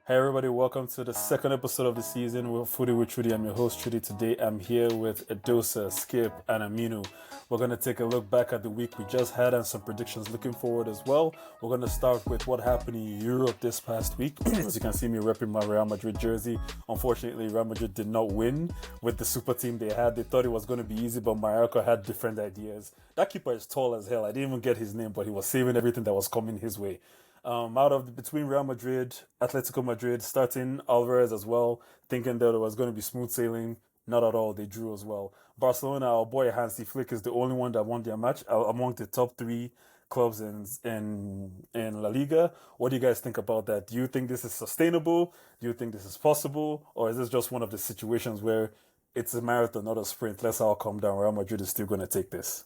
Hey everybody, welcome to the second episode of the season with Footy with Chudy. I'm your host Chudy. Today I'm here with Edosa, Skip, and Aminu. We're going to take a look back at the week we just had and some predictions looking forward as well. We're going to start with what happened in Europe this past week. As you can see me repping my Real Madrid jersey. Unfortunately, Real Madrid did not win with the super team they had. They thought it was going to be easy, but Mallorca had different ideas. That keeper is tall as hell. I didn't even get his name, but he was saving everything that was coming his way. Between Real Madrid, Atletico Madrid, starting Alvarez as well, thinking that it was going to be smooth sailing. Not at all. They drew as well. Barcelona, our boy Hansi Flick is the only one that won their match among the top three clubs in La Liga. What do you guys think about that? Do you think this is sustainable? Do you think this is possible, or is this just one of the situations where it's a marathon, not a sprint? Let's all calm down. Real Madrid is still going to take this.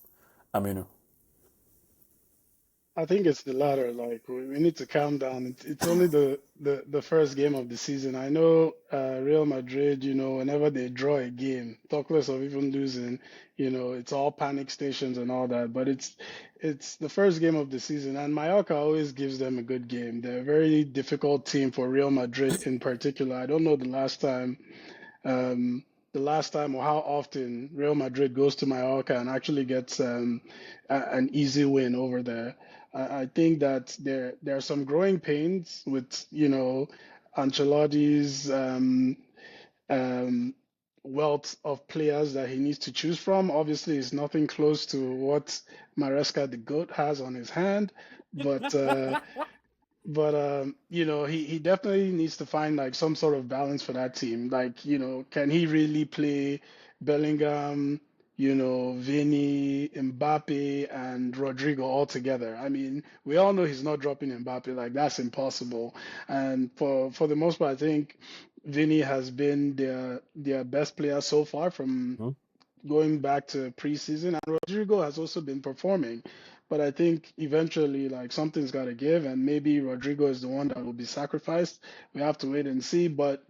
Aminu. I think it's the latter. Like we need to calm down. It's only the first game of the season. I know Real Madrid, whenever they draw a game, talk less of even losing, it's all panic stations and all that. But it's the first game of the season, and Mallorca always gives them a good game. They're a very difficult team for Real Madrid in particular. I don't know the last time or how often Real Madrid goes to Mallorca and actually gets an easy win over there. I think that there are some growing pains with Ancelotti's um, wealth of players that he needs to choose from. Obviously, it's nothing close to what Maresca the GOAT has on his hand, but he definitely needs to find like some sort of balance for that team. Like, can he really play Bellingham, Vini, Mbappe, and Rodrigo all together? I mean, we all know he's not dropping Mbappe, like that's impossible. And for the most part, I think Vini has been their best player so far from Hmm? going back to preseason, and Rodrigo has also been performing. But I think eventually, like something's got to give, and maybe Rodrigo is the one that will be sacrificed. We have to wait and see. But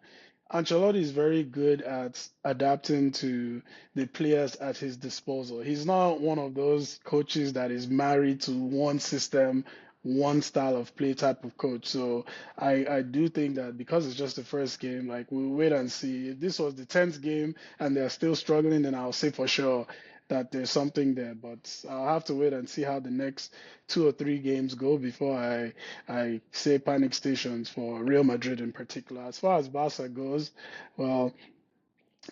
Ancelotti is very good at adapting to the players at his disposal. He's not one of those coaches that is married to one system, one style of play type of coach. So I do think that because it's just the first game, like we'll wait and see. If this was the 10th game and they're still struggling, then I'll say for sure that there's something there. But I'll have to wait and see how the next 2 or 3 games go before I say panic stations for Real Madrid in particular. As far as Barca goes, well,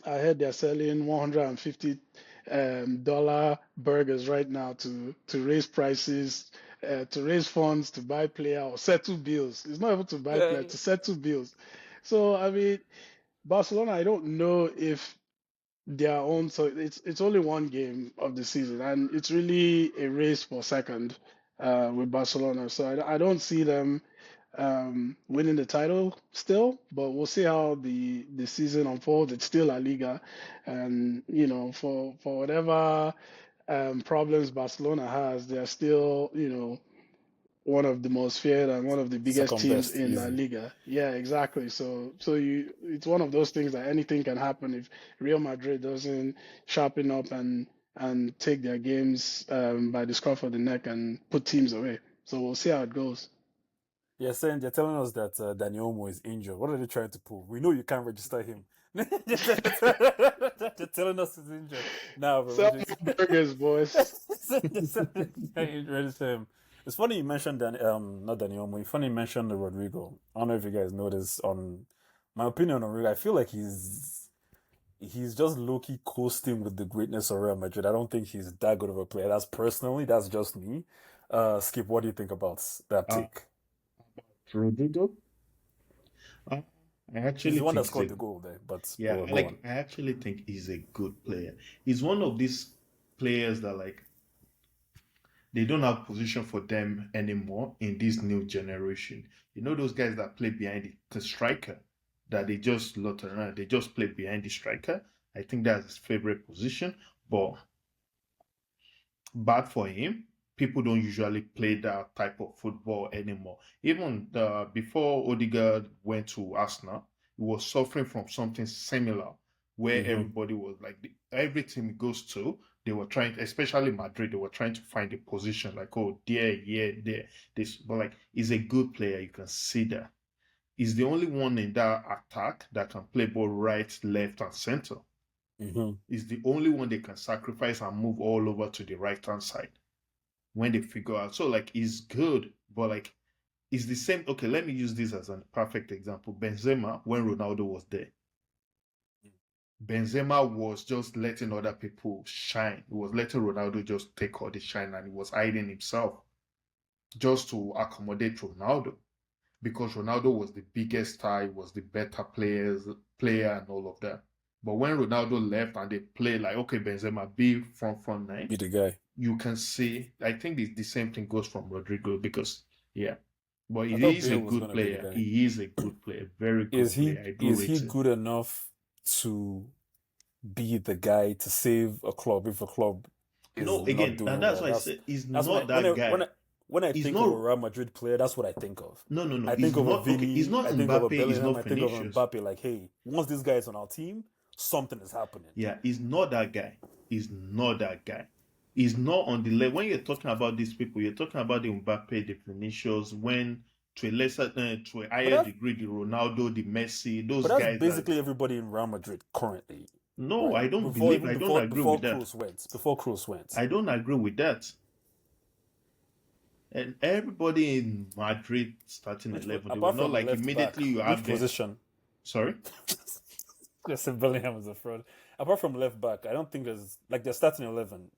I heard they're selling $150 dollar burgers right now to raise prices, to raise funds to buy player or settle bills. It's not even to buy player, to settle bills. So I mean, Barcelona, I don't know if their own. So it's only one game of the season, and it's really a race for second with Barcelona. So I don't see them winning the title still, but we'll see how the season unfolds. It's still La Liga, and for whatever problems Barcelona has, they're still one of the most feared and one of the biggest Second teams best, in La easy. Liga. Yeah, exactly. So it's one of those things that anything can happen if Real Madrid doesn't sharpen up and take their games by the scruff of the neck and put teams away. So we'll see how it goes. They're telling us that Dani Olmo is injured. What are they trying to prove? We know you can't register him. They're telling us he's injured. Nah, bro. Sell more burgers, boys. Register him. It's funny you mentioned not Dani Olmo. It's funny you mentioned Rodrigo. I don't know if you guys noticed on my opinion on Rodrigo. I feel like he's just low key coasting with the greatness of Real Madrid. I don't think he's that good of a player. That's just me. Skip, what do you think about that Uh, take? Rodrigo, uh, I He's actually the one that think he's scored a the goal there, but yeah, go on. I actually think he's a good player. He's one of these players that they don't have position for them anymore in this new generation. You know those guys that play behind the striker, that they just lot around, they just play behind the striker. I think that's his favorite position, but bad for him. People don't usually play that type of football anymore. Even before Odegaard went to Arsenal, he was suffering from something similar, where Mm-hmm. everybody was like, every team he goes to, they were trying, especially Madrid, they were trying to find a position like, oh, there, yeah, there, this. But like, he's a good player. You can see that. He's the only one in that attack that can play both right, left, and center. He's the only one they can sacrifice and move all over to the right hand side when they figure out. So like he's good, but like it's the same. Okay, let me use this as a perfect example. Benzema, when Ronaldo was there, Benzema was just letting other people shine. He was letting Ronaldo just take all the shine, and he was hiding himself just to accommodate Ronaldo because Ronaldo was the biggest star, he was the better player and all of that. But when Ronaldo left and they play like, okay, Benzema, be front nine, Be the guy. you can see, I think the same thing goes from Rodrigo because, yeah. But I he thought is a Bale was good gonna be the player. guy. He is a good player, very good player. I do Is rate he him. good enough to be the guy to save a club if a club is No, not again, doing and that's well? why I said he's That's not that guy. when I He's think not. of a Real Madrid player, that's what I think of. No. I He's think of a not okay. He's Vini, not I think of a Mbappe. He's Bellingham, not I think of a Vinicius. Mbappe. Like, hey, once this guy is on our team, something is happening. Yeah, he's not that guy. He's not that guy. He's not on the level. When you're talking about these people, you're talking about the Mbappe, the Vinicius, when to a higher degree, the Ronaldo, the Messi, those But that's guys. basically everybody in Real Madrid currently. No, right? I don't Before agree with that. Before Kroos went. I don't agree with that. And everybody in Madrid starting 11, they were not like immediately you have them. Position? Sorry? Yes, Bellingham is a fraud. Apart from left back, I don't think there's like they're starting 11.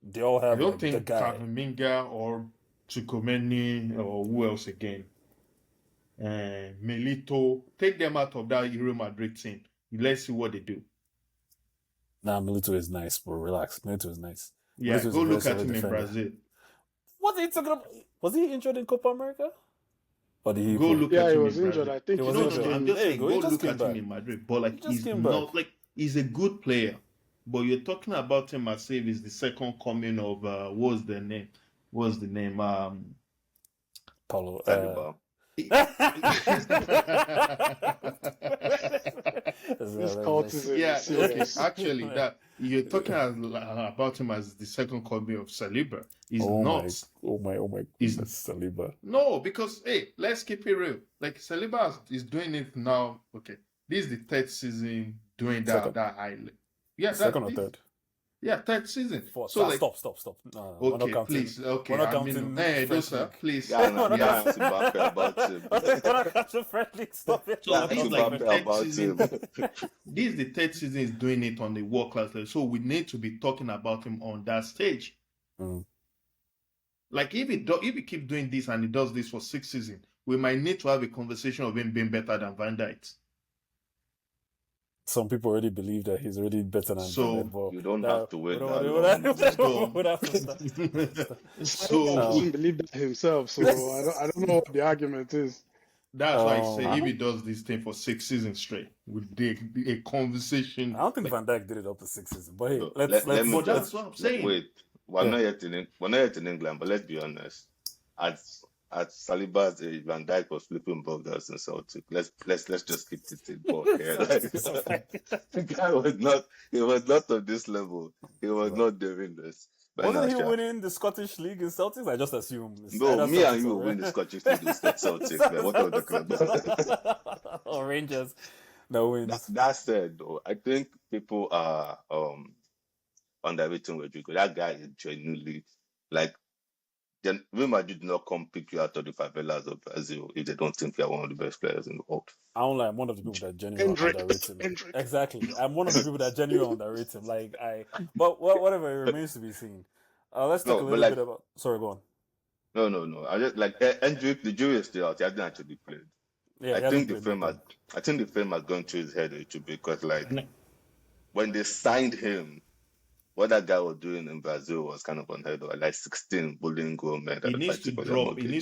They all have I don't like, think the guy. Kamavinga or Tchouaméni or who else again? Milito, take them out of that Real Madrid team. Let's see what they do. Nah, Milito is nice, bro. Relax. Milito is nice. Yeah, Milito go look at him in defender. Brazil. What are you talking about? Was he injured in Copa America? Or did he go play? look Yeah, at he him was in injured. Brazil. I think He was No, injured. I'm just saying, Go look at back. him in Madrid. But like, He just he's came not back. like he's a good player. But you're talking about him as if he's the second coming of what's the name? Paulo. Saliba. this cult is Yeah, okay. serious. Actually, that you're talking about him as the second coming of Saliba. He's oh not. my He's- goodness, Saliba. No, because hey, let's keep it real. Like Saliba is doing it now. Okay, this is the third season doing that high. Yeah, second or third. Yeah, third season. Fourth. So like, stop. No, we're not okay, counting. please, okay. We're not I mean, counting hey, French those are league. please. Yeah, We're not yeah, counting- Mbappe about him. We're not counting French league. Stop it. So Yeah, this is Mbappe like the third about season. him. This is the third season is doing it on the world class level. So we need to be talking about him on that stage. Mm. Like if he keep doing this and he does this for 6 seasons, we might need to have a conversation of him being better than Van Dijk. Some people already believe that he's already better than So, Van Dijk, but You don't that- have to wait we that don't- long. we don't have to start. He So doesn't believe that himself, so I don't know what the argument is. that's why I say Um, if he does this thing for 6 seasons straight, with a conversation. I don't think Van Dijk did it up to 6 seasons, but hey, No, let's let me But that's just what I'm saying. wait. We're Yeah. not yet in England, but let's be honest. At Saliba's age, Van Dijk was flipping boulders in Celtic. Let's just keep it in ball here. The guy was not on this level. He was not doing this. But Wasn't he now, winning the Scottish League in Celtics? I just assume. It's no, either me and Celtics you or will win the Rangers. Scottish League instead Celtic. Man. What are we talking about? Or Rangers that wins. That said, though, I think people are underrating Rodrigo. That guy is genuinely like. Real Madrid do not come pick you out of the favelas of Brazil if they don't think you're one of the best players in the world. I don't like. I'm one of the people that genuinely Hendrick. underrate him. Hendrick. Exactly. I'm one of the people that genuinely underrate him. But whatever, it remains to be seen. Let's talk No, a but little bit about. Sorry, go on. No. I just like Hendrick, the jury is still out. He hasn't actually played. Yeah, I think the fame has gone through his head a little bit because like when they signed him, what that guy was doing in Brazil was kind of unheard of. Like 16 bullying grown men. He needs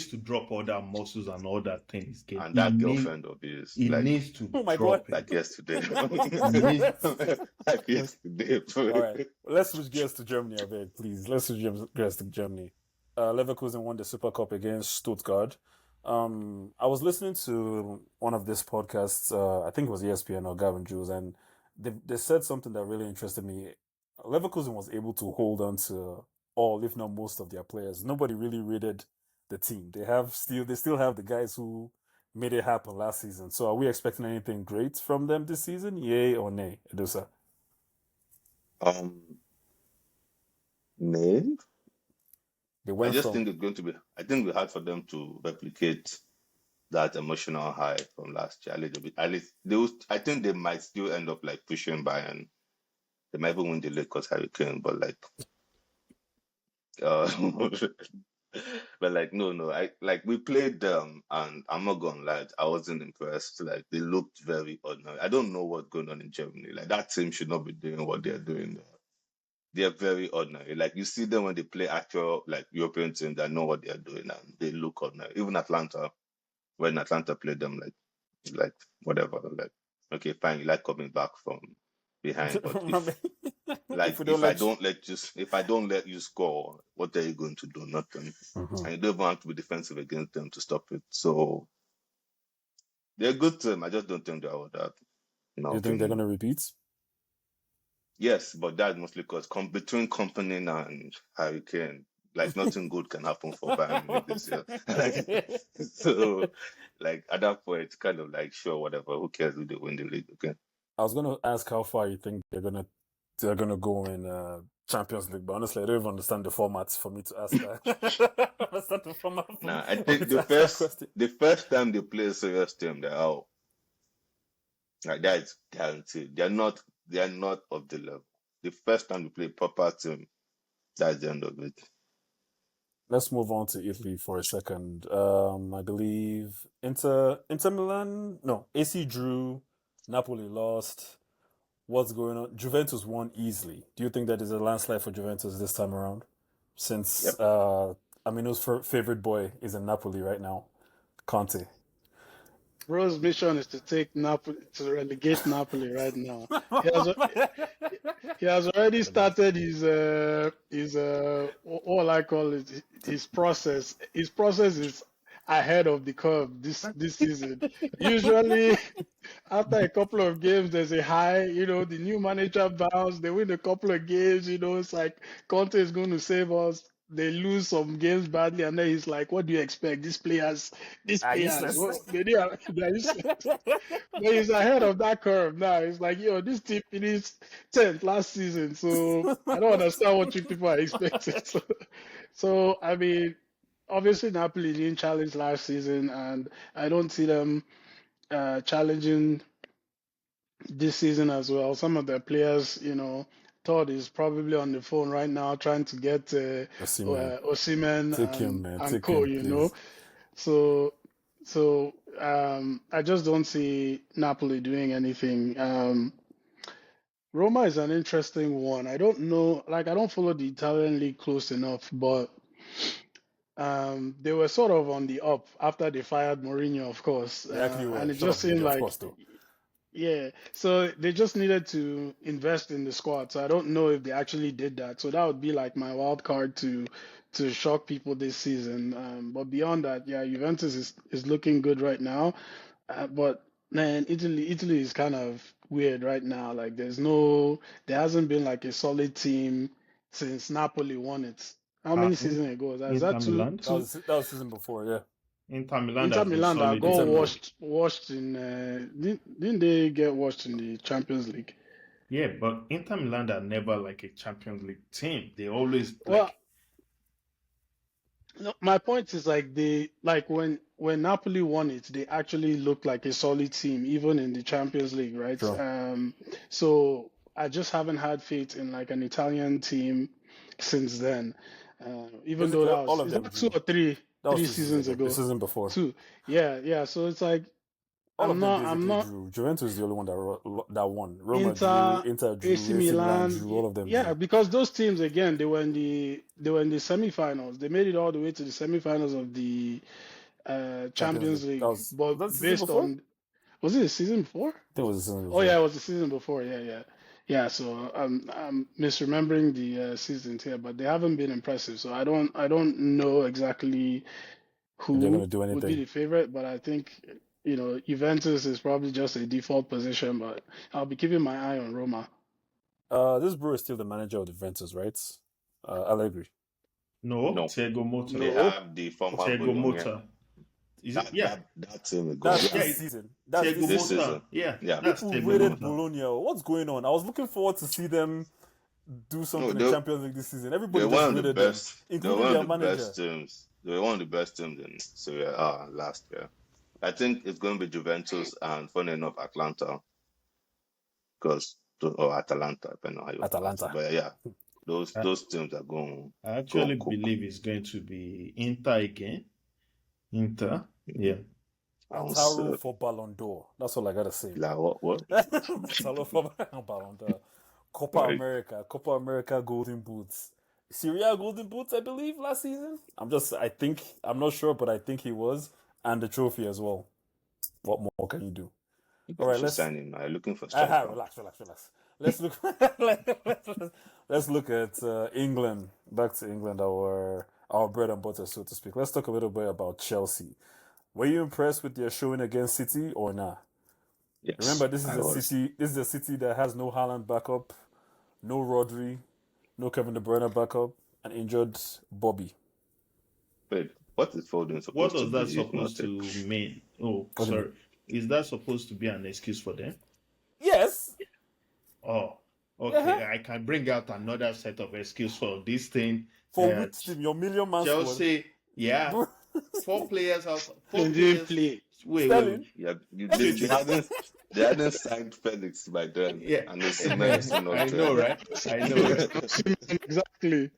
to drop all that muscles and all that things. And that girlfriend of his. He like, needs to Oh my drop God. like it. yesterday. All like yesterday. right, let's switch gears to Germany, I beg, please. Let's switch gears to Germany. Leverkusen won the Super Cup against Stuttgart. I was listening to one of these podcasts, I think it was ESPN or Gavin Jules, and they said something that really interested me. Leverkusen was able to hold on to all, if not most, of their players. Nobody really rated the team. They still have the guys who made it happen last season. So are we expecting anything great from them this season? Yay or nay, Edosa? No. They I went just from think it's going to be. I think it'll be hard for them to replicate that emotional high from last year a little bit. At least they will, I think they might still end up like pushing Bayern. They might even win the league because Harry Kane, but like, uh, but like, no. I like we played them, and I'm not gonna lie, I wasn't impressed. Like they looked very ordinary. I don't know what's going on in Germany. Like that team should not be doing what they're doing there. They're very ordinary. Like you see them when they play actual like European teams that know what they're doing, and they look ordinary. Even Atlanta, when Atlanta played them, like whatever, like okay, fine, you like coming back from behind, but if we don't let you. if I don't let you score, what are you going to do? Nothing. Mhm. And you don't even have to be defensive against them to stop it. So they're a good team. I just don't think they're all that, in my You think they're opinion. gonna repeat? Yes, but that's mostly because between Company and Harry Kane, like nothing good can happen for Bayern Munich this year. So, like at that point, it's kind of like sure, whatever. Who cares who they win the league? Okay. I was gonna ask how far you think they're gonna go in Champions League, but honestly, I don't even understand the format for me to ask that. I don't understand the format Now, I for me think to ask that question. the first time they play a serious team, they're out. Like that is guaranteed. They are not of the level. The first time they play a proper team, that's the end of it. Let's move on to Italy for a second. I believe Inter Milan, no, AC drew, Napoli lost. What's going on? Juventus won easily. Do you think that is a landslide for Juventus this time around? Since Yep. Amino's favorite boy is in Napoli right now, Conte. Bro's mission is to take Napoli to relegate Napoli right now. He has he has already started his what I call it his process. His process is ahead of the curve this season. Usually after a couple of games there's a high, the new manager bounce, they win a couple of games, it's like Conte is going to save us. They lose some games badly, and then he's like, "What do you expect? These players, Useless. well, they're useless." But he's ahead of that curve now. It's like, this team finished 10th last season, so I don't understand what you people are expecting. So I mean, obviously Napoli didn't challenge last season, and I don't see them challenging this season as well. Some of their players, Todd is probably on the phone right now trying to get Osimhen, Osimhen take him, man, and take co. him, please. So I just don't see Napoli doing anything. Roma is an interesting one. I don't know, like I don't follow the Italian league close enough, but they were sort of on the up after they fired Mourinho, of course, They actually were and it shut just up seemed media, of like, course, though. yeah, so they just needed to invest in the squad. So I don't know if they actually did that. So that would be like my wild card to shock people this season. But beyond that, yeah, Juventus is looking good right now. But man, Italy is kind of weird right now. Like there hasn't been like a solid team since Napoli won it. How many In, seasons ago was that? Is Inter that Milan. That was season before, yeah. Inter Milan Inter has been Milan that solid got Inter this Milan. season. washed in didn't they get washed in the Champions League? Yeah, but Inter Milan are never like a Champions League team. They always Well, like no, my point is like when Napoli won it, they actually looked like a solid team, even in the Champions League, right? Sure. So I just haven't had faith in like an Italian team since then. Even though Basically, all of is them that two drew. or three That was three 2 seasons seasons ago. The ago? season before. Two. Yeah. So it's like All I'm of them not I'm basically not drew. Juventus is the only one that won. Roma drew, Inter, Inter drew, AC AC Milan Milan, drew. All of them yeah, drew. because those teams again, they were in the semifinals. They made it all the way to the semifinals of the Champions Champions League. League. Was But that the season based before? on, was it the season before? I think it was the season Oh yeah, before. it was the season before. Yeah. So I'm misremembering the seasons here, but they haven't been impressive. So I don't know exactly If they're who gonna do would be anything. the favorite, but I think Juventus is probably just a default position. But I'll be keeping my eye on Roma. This bro is still the manager of the Juventus, right? Allegri. no No, Thiago they Motta. No, have the former Thiago Bologna. Motta. Is it? Yeah. That team is That's going. Yeah, this season. That's Thiago this This season. Motta. season. Yeah, Yeah. that's People Thiago rated Motta. Bologna. What's going on? I was looking forward to see them do No, something in Champions League this season. Everybody they're just one of the rated them, best. They're including one of their the manager. best teams. They were one of the best teams in Serie A last year. I think it's going to be Juventus and, funny enough, Atlanta, or Atalanta, depending on how you pronounce it. Atalanta. But yeah, I, those teams are going I go actually cook. believe it's going to be Inter again. Inter. Yeah. Lautaro for Ballon d'Or. That's all I gotta say. Like what? Lautaro for Ballon d'Or. Copa Right. America Golden Boots. Seria A Golden Boots, I believe, last season. I'm not sure, but I think he was. And the trophy as well. What more can you do? All right, let's sign him. Are you looking for striker? relax. Let's look. Let's look at England. Back to England, our bread and butter, so to speak. Let's talk a little bit about Chelsea. Were you impressed with their showing against City or not? Yes. Remember, this is a City that has no Haaland backup, no Rodri, no Kevin De Bruyne backup, and injured Bobby. Wait, what is Foden supposed What to does that be? supposed to mean? Oh, What do you sorry. Is that supposed to be an excuse for them? Yes. Oh, okay. I can bring out another set of excuse for this thing. For which team? Your million-man squad. Chelsea, yeah. 4 players out. 4 They players. didn't play. Wait. Sterling? Yeah, they hadn't signed Felix by then. Yeah. And it's immense, I know, right? I know, right? Exactly.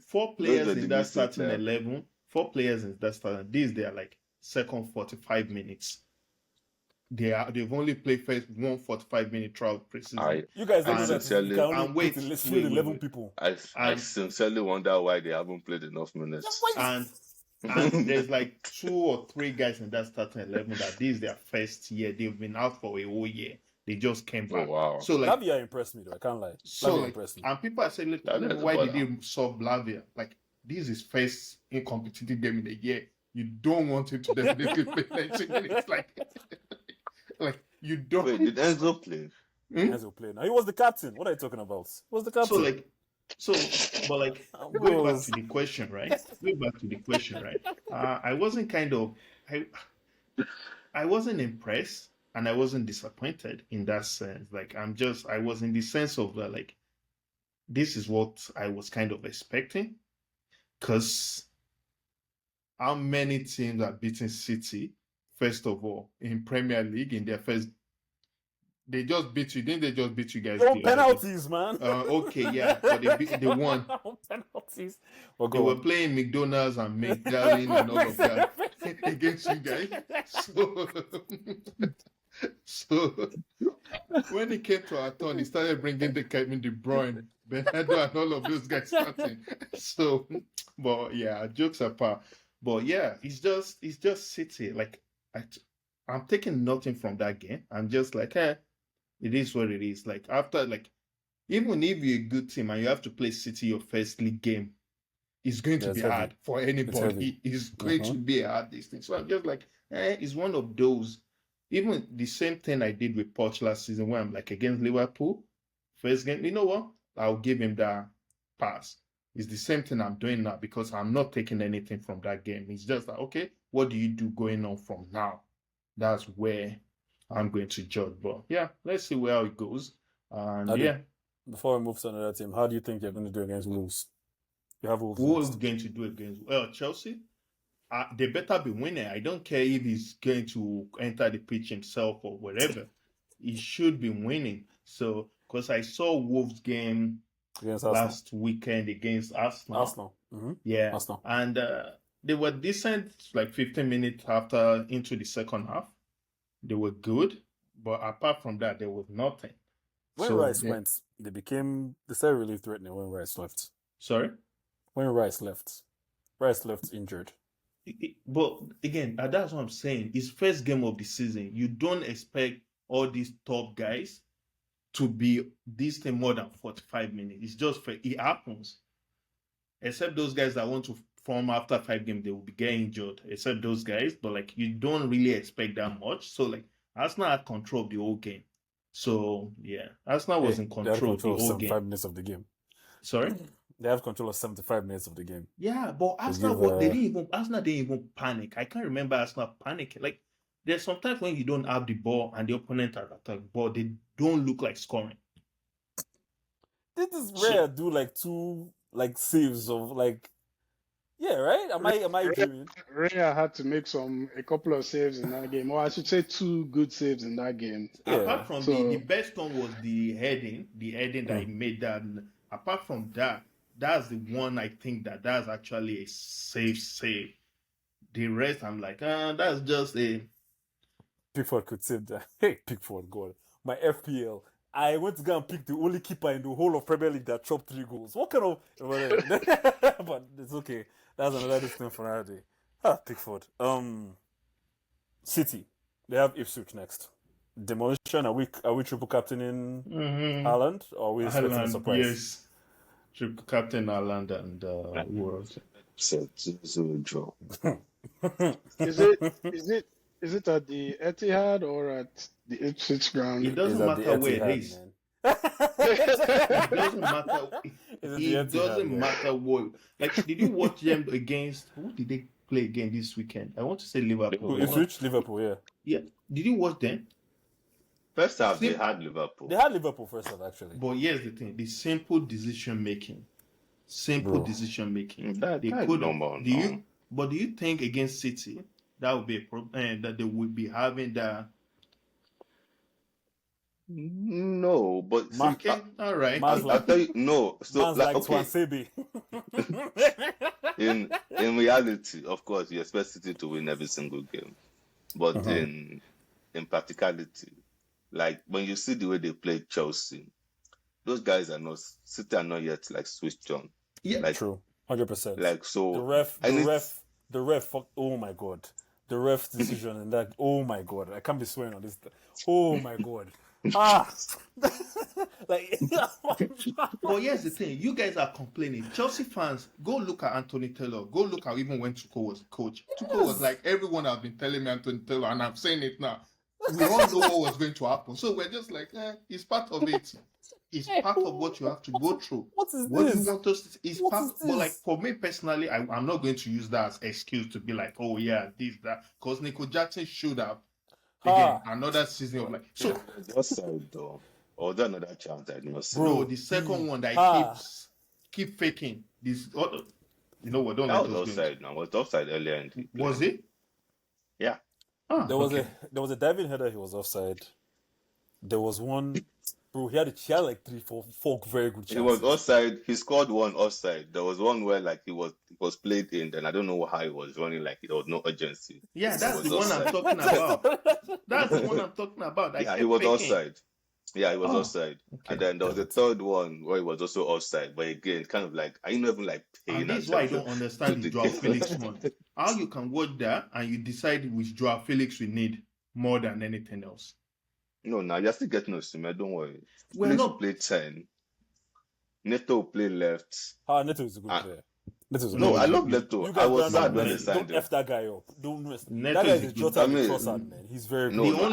4 players Those are in the that missing starting players. 11. 4 players in that starting. These they are like second 45 minutes. They've only played first 1 45-minute trial preseason. You guys don't know And that you sincerely- can only and wait, put in list wait, 11 wait. people. I sincerely wonder why they haven't played enough minutes. And there's like 2 or 3 guys in that starting 11 that this is their first year. They've been out for a whole year. They just came back. Oh, wow. So like, Lavia impressed me though. I can't lie. so Lavia like, impressed me. and people are saying, look, That is why a did they sub Lavia? Like, this is his first incompetitive game in the year. You don't want him to definitely play 90 minutes. Like you don't. Wait, did Enzo play? Enzo played. Now he was the captain. What are you talking about? He was the captain. But going back to the question, right? I wasn't impressed and I wasn't disappointed in that sense. Like I was in the sense of like, this is what I was kind of expecting. Because how many teams are beating City, first of all, in Premier League in their first? They just beat you. Didn't they just beat you guys? No penalties, man. Okay, yeah. But they won. Penalties. They were playing McDonald's and McDarling and all of that against you guys. So when it came to our turn, he started bringing the Kevin De Bruyne, Bernardo, and all of those guys starting. So, but yeah, jokes apart. But yeah, it's just City. Like I'm taking nothing from that game. I'm just like, it is what it is. Like after, like, even if you're a good team and you have to play City your first league game, it's going to be hard for anybody. It's going to be a hard distance. So I'm just like, it's one of those. Even the same thing I did with Poch last season when I'm like against Liverpool, first game, you know what? I'll give him that pass. It's the same thing I'm doing now because I'm not taking anything from that game. It's just like, okay, what do you do going on from now? That's where I'm going to judge. But yeah, let's see where it goes. And before we move to another team, how do you think you're going to do against Wolves? You have Wolves. Who's going to do against Chelsea? They better be winning. I don't care if he's going to enter the pitch himself or whatever. He should be winning. So, because I saw Wolves game last weekend against Arsenal. Mm-hmm. Yeah. Arsenal. And they were decent, like 15 minutes after into the second half. They were good. But apart from that, there was nothing. When Rice went, they started really threatening when Rice left. Sorry? When Rice left. Rice left injured. But again, that's what I'm saying. It's first game of the season. You don't expect all these top guys to be this thing more than 45 minutes. It's just it happens. Except those guys that want to form after 5 games, they will be getting injured. Except those guys, but like you don't really expect that much. So like Arsenal had control of the whole game. So yeah, Arsenal was in control of the whole game. 5 minutes of the game. Sorry. They have control of 75 minutes of the game. Yeah, but Arsenal, Arsenal didn't even panic. I can't remember Arsenal panicking. Like, there's sometimes when you don't have the ball and the opponent has attacked, but they don't look like scoring. Did this Rare do like 2 like saves of like? Yeah, right. Am I dreaming? Raya had to make a couple of saves in that game, or I should say 2 good saves in that game. Yeah. Apart from the best one was the heading that he made. That apart from that, that's the one I think that's actually a safe save. The rest, I'm like, that's just a. Pickford could save that. Hey, Pickford, God, my FPL. I went to go and pick the only keeper in the whole of Premier League that chopped 3 goals. What kind of? But it's okay. That's another thing for another day. Pickford. City. They have Ipswich next. Demolition. Are we triple captaining Haaland, or are we expecting a surprise? Yes. Triple captain Haaland and who else? Draw. Is it at the Etihad or at the Ipswich ground? It doesn't matter where it is. It doesn't matter. It doesn't matter what. Like, did you watch them against? Who did they play again this weekend? I want to say Liverpool. Liverpool, yeah. Yeah. Did you watch them? First half, they had Liverpool. They had Liverpool first half, actually. But here's the thing: the simple decision making. They could normal. Do you think against City that would be a problem? That they would be having that? No, but okay, all right. I'll tell you, no. So, like okay. in reality, of course, you expect City to win every single game, but in practicality, like when you see the way they play Chelsea, those guys City are not yet like switched on. Yeah, like, true, 100%. Like, so the ref. Oh my God, the ref's decision and that. Oh my God, I can't be swearing on this. Oh my God. Like, but here's the thing: you guys are complaining. Chelsea fans, go look at Anthony Taylor. Go look at even when Tuchel was coach. Tuchel was like, everyone has been telling me Anthony Taylor, and I'm saying it now. We all know what was going to happen, so we're just like, it's part of it. It's part of what you have to go through. What is what this? You want us? It's what part. Is this? But like for me personally, I'm not going to use that as excuse to be like, oh yeah, this that, because Nico Jackson should have. Again, another season of like so. Offside though, or that another chance I did not see. Bro, the second one that keep faking this. You know what? Don't that let was offside. Now was offside earlier in the play. Was it? Yeah. There was a diving header. He was offside. There was one. Bro, he had like 3-4 very good chances. He was offside. He scored one offside. There was one where like it was played in, and I don't know how he was running. Like there was no urgency. Yeah, that's the one I'm talking about. That's the one I'm talking about. Yeah, he was offside. Yeah, he was offside. Okay. And then there was a third one where he was also offside. But again, kind of like, are you not even like paying attention? This is why I don't understand the Joao Felix one. How you can watch that and you decide which Joao Felix we need more than anything else? No, now you're still getting Osimhen, don't worry. We're not play 10. Neto will play left. Neto is a good player. I love Neto. I was sad when they signed him. Don't F that guy up. Don't mess. That guy is Jota Trossard, man. He's very good. No,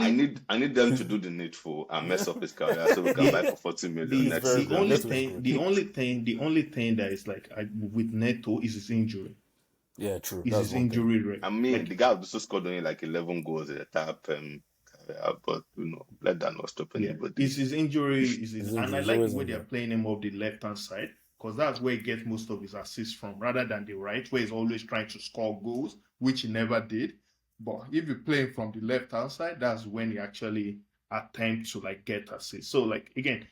I need them to do the needful and mess up his career so we can buy for 40 million next season. The only thing that is like with Neto is his injury. Yeah, true. Is his injury rate. I mean, the guy also scored only like 11 goals at the top. But let that not stop anybody. It's his injury. And I like the way they're playing him off the left hand side because that's where he gets most of his assists from, rather than the right, where he's always trying to score goals, which he never did. But if you play him from the left hand side, that's when he actually attempts to like get assists. So like again,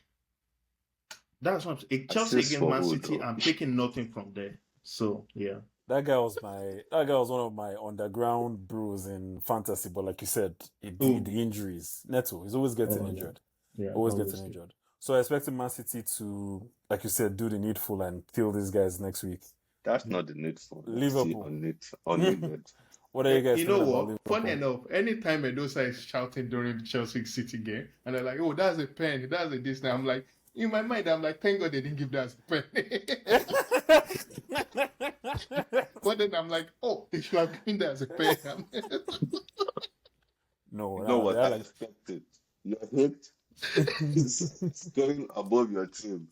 that's what Chelsea against Man City. I'm taking nothing from there. So yeah. That guy was one of my underground bros in fantasy, but like you said, the injuries. Neto, he's always getting injured. Yeah, always getting injured. So I expect Man City to, like you said, do the needful and kill these guys next week. That's not the needful. Liverpool. Unneeded. What are you guys You know what? Funny enough, anytime Medosa is shouting during the Chelsea City game, and they're like, oh, that's a pen, that's a this. Now I'm like, in my mind, I'm like, thank God they didn't give that as a pen. But then I'm like, oh, they should have given that as a pen. No, you know what I expected. Your hate is going above your team.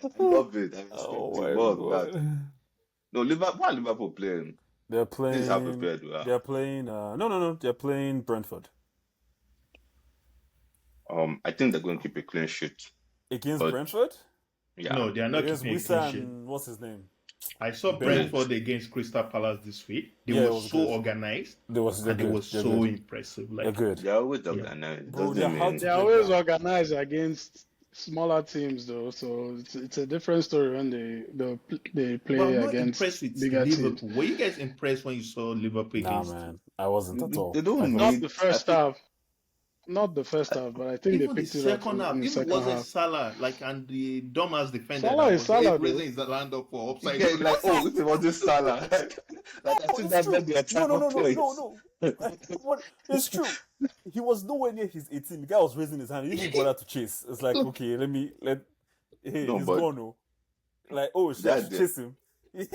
I I love it. I Oh respect it. my What was that? god. No, Liverpool. Why Liverpool playing? They're This is how playing. prepared we are. They're playing. No. They're playing Brentford I think they're going to keep a clean sheet. against But Brentford. yeah, No, they are not Against keeping a Wissa clean sheet. and what's his name? I saw Bennett. Brentford against Crystal Palace this week. They Yeah, it were was so good. organized They're and they good. were They're so good. impressive. They're Like, good. they're always yeah. organized. Bro, Doesn't they're hard mean to They're break always down. organized against smaller teams, though. So it's a different story when they But I'm play not against impressed with bigger teams. Liverpool. Were you guys impressed when you saw Liverpool Nah, against? man, I wasn't at all. they don't I Not was, need. the I first think half. Not the first half, but I think they Even the picked it up second half, in the if it second wasn't half. Salah, like, and the dumbass defender Salah that is was Salah, though. raising his hand up for upside yeah, down. like if it wasn't Salah, like I no, think it's that's true. where the attack plays. No. What? It's true. He was nowhere near his 18. The guy was raising his hand. He didn't even bother to chase. It's like, okay, hey, No, he's but gone. Oh. Like, oh, should I that's the chase him?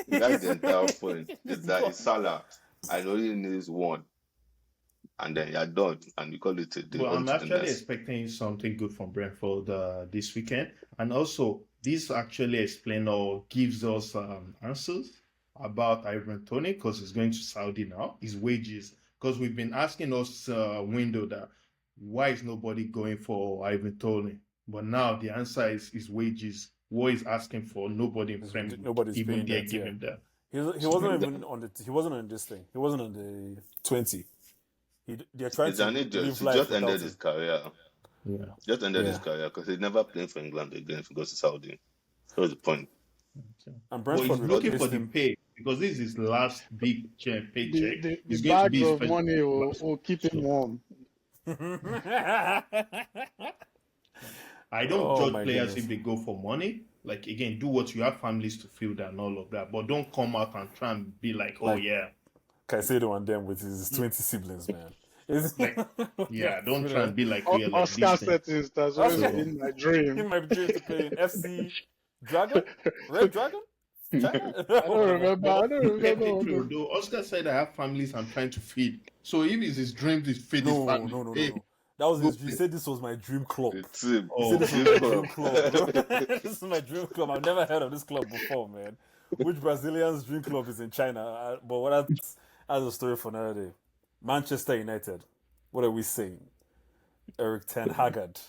that's the entire point. He's Is that gone. it's Salah and only needs one, and then you're done, and you call it a day. Well, On I'm to the actually next. expecting something good from Brentford this weekend. And also, this actually explains or gives us answers about Ivan Toney because he's going to Saudi now, his wages. Because we've been asking us window that why is nobody going for Ivan Toney? But now the answer is his wages. What he's asking for, nobody in Premier League Nobody's even paying dare that. give Yeah. him that. He wasn't even on the. He wasn't on this thing. He wasn't on the 20. They're trying He's to an idiot. live He life just without ended him. his career. Yeah. Just ended his Yeah. career because he's never playing for England again if he goes to Saudi. So what's the point? And But he's Brentford looking for replaced the him. pay because this is his last big paycheck. The He's going to be bags his of first money last. will keep him warm. I don't Oh, judge my players goodness. if they go for money. Like, again, do what you have families to feed and all of that. But don't come out and try and be like, oh, Like- yeah. Caicedo and them with his 20 siblings, man. Like, yeah, don't try and be like, we are like Oscar this thing. settings, that's always So- been my He dream. might be trying to play in FC Dragon? Red Dragon? China? I don't remember. I don't Let remember. me through, though. Oscar said I have families I'm trying to feed. So if it's his dream to feed his No. family, hey, That was his. Go He said this was my dream club. It's him. Oh. He said this Dream was my dream club. club. Bro. This is my dream club. I've never heard of this club before, man. Which Brazilian's dream club is in China? But that's a story for another day. Manchester United. What are we saying? Eric Ten Hagard.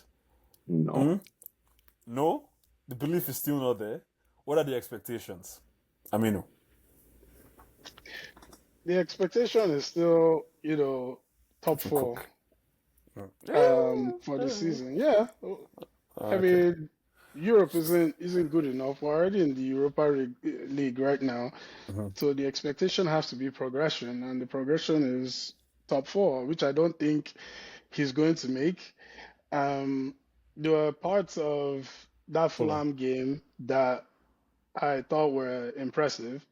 No. No? The belief is still not there. What are the expectations? Aminu. The expectation is still, top four for the season. Yeah. I mean, Europe isn't good enough. We're already in the Europa League right now. So the expectation has to be progression, and the progression is top four, which I don't think he's going to make. There were parts of that Fulham game that I thought were impressive.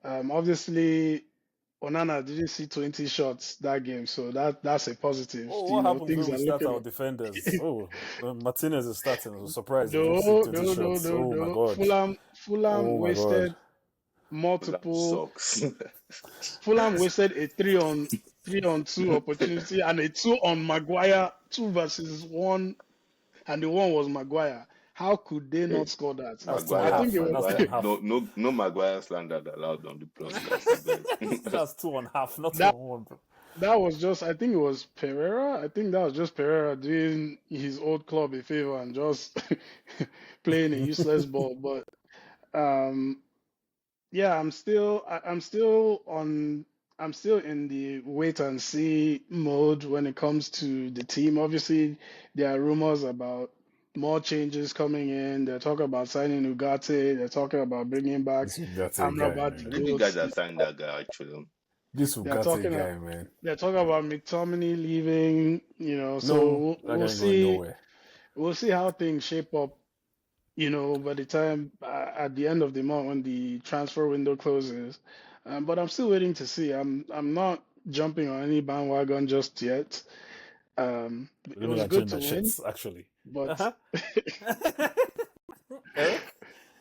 Obviously, Onana didn't see 20 shots that game, so that's a positive. Oh, what happens things when we are start looking our defenders? Martinez is starting. I'm surprised. he No, didn't see no, 20 no, shots. no, Oh my no. god. Fulham Oh my wasted god. multiple. Sucks. Fulham wasted a 3-on-2 opportunity and a 2 on Maguire, 2 versus 1, and the one was Maguire. How could they not score that? That's Maguire, I think it was. Maguire. no Maguire slander allowed on the podcast. That's 2.5, not That- 2-1, bro. That was just, I think it was Pereira. I think that was just Pereira doing his old club a favor and just playing a useless ball. But yeah, I'm still in the wait and see mode when it comes to the team. Obviously, there are rumors about more changes coming in. They're talking about signing Ugarte. They're talking about bringing back That's a guy, Amrabat. man. I think you guys are signed that guy actually. This They're Ugarte talking guy, man. They're talking about McTominay leaving. So No, that we'll guy's going see. nowhere. We'll see how things shape up. By the time at the end of the month when the transfer window closes. But I'm still waiting to see. I'm not jumping on any bandwagon just yet. It Let me was like good change to my win, shits, actually. but Eric?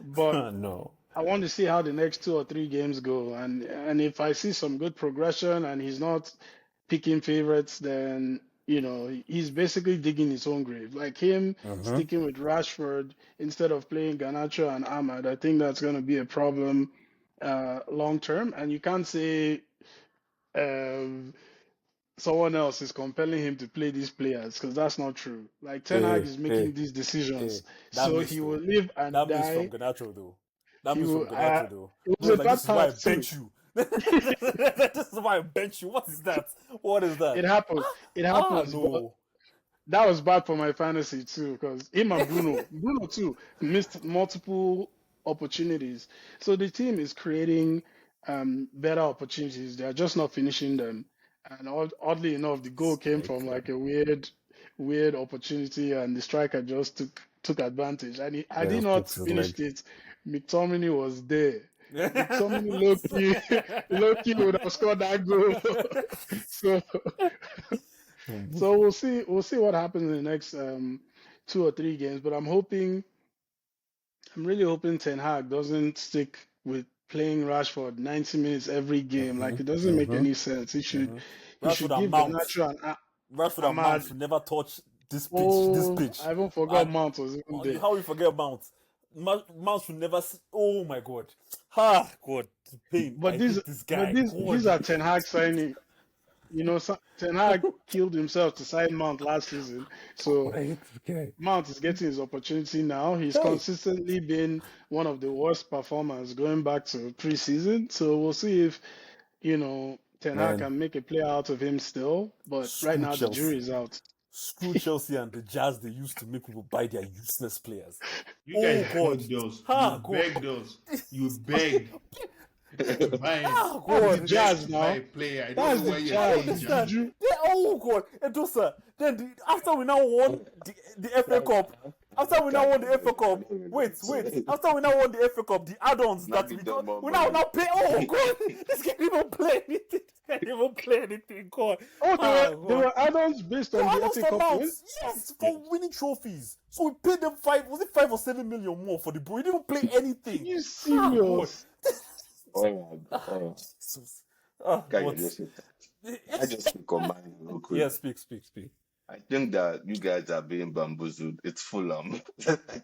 but No. I want to see how the next 2 or 3 games go, and if I see some good progression and he's not picking favorites, then he's basically digging his own grave. Like him Mm-hmm. sticking with Rashford instead of playing Garnacho and Ahmad, I think that's going to be a problem long term. And you can't say um, someone else is compelling him to play these players because that's not true. Like Ten Hag Hey, is making hey, these hey. decisions, That so miss he will though. live and That miss from die. Ganacho though. That He miss from will. Ganacho though. It was Bro, a like this bad is why I pass too. bench you. This is why I bench you. What is that? What is that? It happens. It happens, but No. that was bad for my fantasy too, because him and Bruno too, missed multiple opportunities. So the team is creating better opportunities. They are just not finishing them. And oddly enough, the goal came from like a weird opportunity, and the striker just took advantage. And had Yeah, he just not put his leg. finished it, McTominay was there. McTominay low key would have scored that goal. So. So we'll see what happens in the next 2 or 3 games. But I'm really hoping Ten Hag doesn't stick with playing Rashford 90 minutes every game. Like Mhm, it doesn't make mhm, any sense. He should mhm. he should Rashford and give Mount. Garnacho and Rashford and Mount Ahmad. should never touch this pitch. This Oh, pitch. I even forgot And Mount was even there. how we forget Mount? Mount should never. Oh my God. Ha God. The pain. I But these hate this but guy. these God. are Ten Hag signing. Ten Hag killed himself to sign Mount last season. So God, I hate this guy. Mount is getting his opportunity now. He's Hey, consistently been one of the worst performers going back to preseason. So we'll see if, Ten Hag man. can make a play out of him still. But right Screw now the jury Chelsea. is out. Screw Chelsea and the Jazz they used to make people buy their useless players. You Oh guys God. begged us. Ha You God. begged us. You begged to buy him. Ah That's the God. You Jazz begged to buy now. a player. I don't That's know the why you're I Jazz. saying Jazz. understand. Juju. Yeah, oh God, Edosa. Then after we now won the FA Cup, after we now won the FA Cup, wait. After we now won the FA Cup, the add-ons Now that give we them got, more we now money. pay. Oh God, this can't even play anything. This can't even play anything. God. Oh, Ah there God. were add-ons based No on the add-ons FA for Cup win. Mounts. Yes, for winning trophies. So we paid them 5 or 7 million more for the bro. He didn't play Are anything. you Ah God. serious? Oh, oh. Jesus. Ah, Can you but just I just speak on mine real quick. yeah, speak. I think that you guys are being bamboozled. It's Fulham.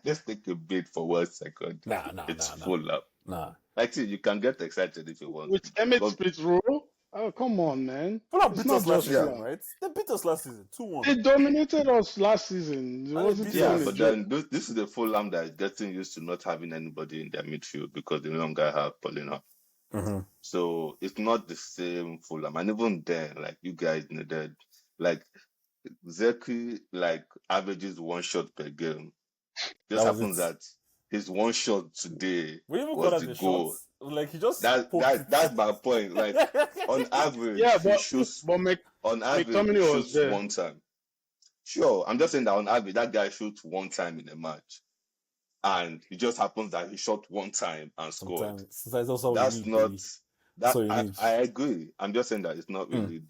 Let's take a bait for 1 second. Nah. It's Fulham. Nah. Like, see, you can get excited if you want With to. Emmett But Smith Rowe? Oh, come on, man. Fulham It's beat not us last just season, yeah, Fulham. right? They beat us last season, 2-1. They dominated us last season. It And they wasn't beat yeah, even us. a but joke. then this is the Fulham that is getting used to not having anybody in their midfield because they no longer have Paulina. Mm-hmm. So it's not the same Fulham. And even then, like you guys needed, like Zeki, like averages 1 shot per game. That Just was happens it. that his 1 shot today We even got was out the the goal. shots. Like he just That poked it. that's my point. Like on average, Yeah, he shoots on average he McTominay was shoots there. one time. Sure, I'm just saying that on average that guy shoots one time in a match, and it just happens that he shot one time and scored. Sometimes also what we That's need, not baby. that. So you need. I agree. I'm just saying that it's not really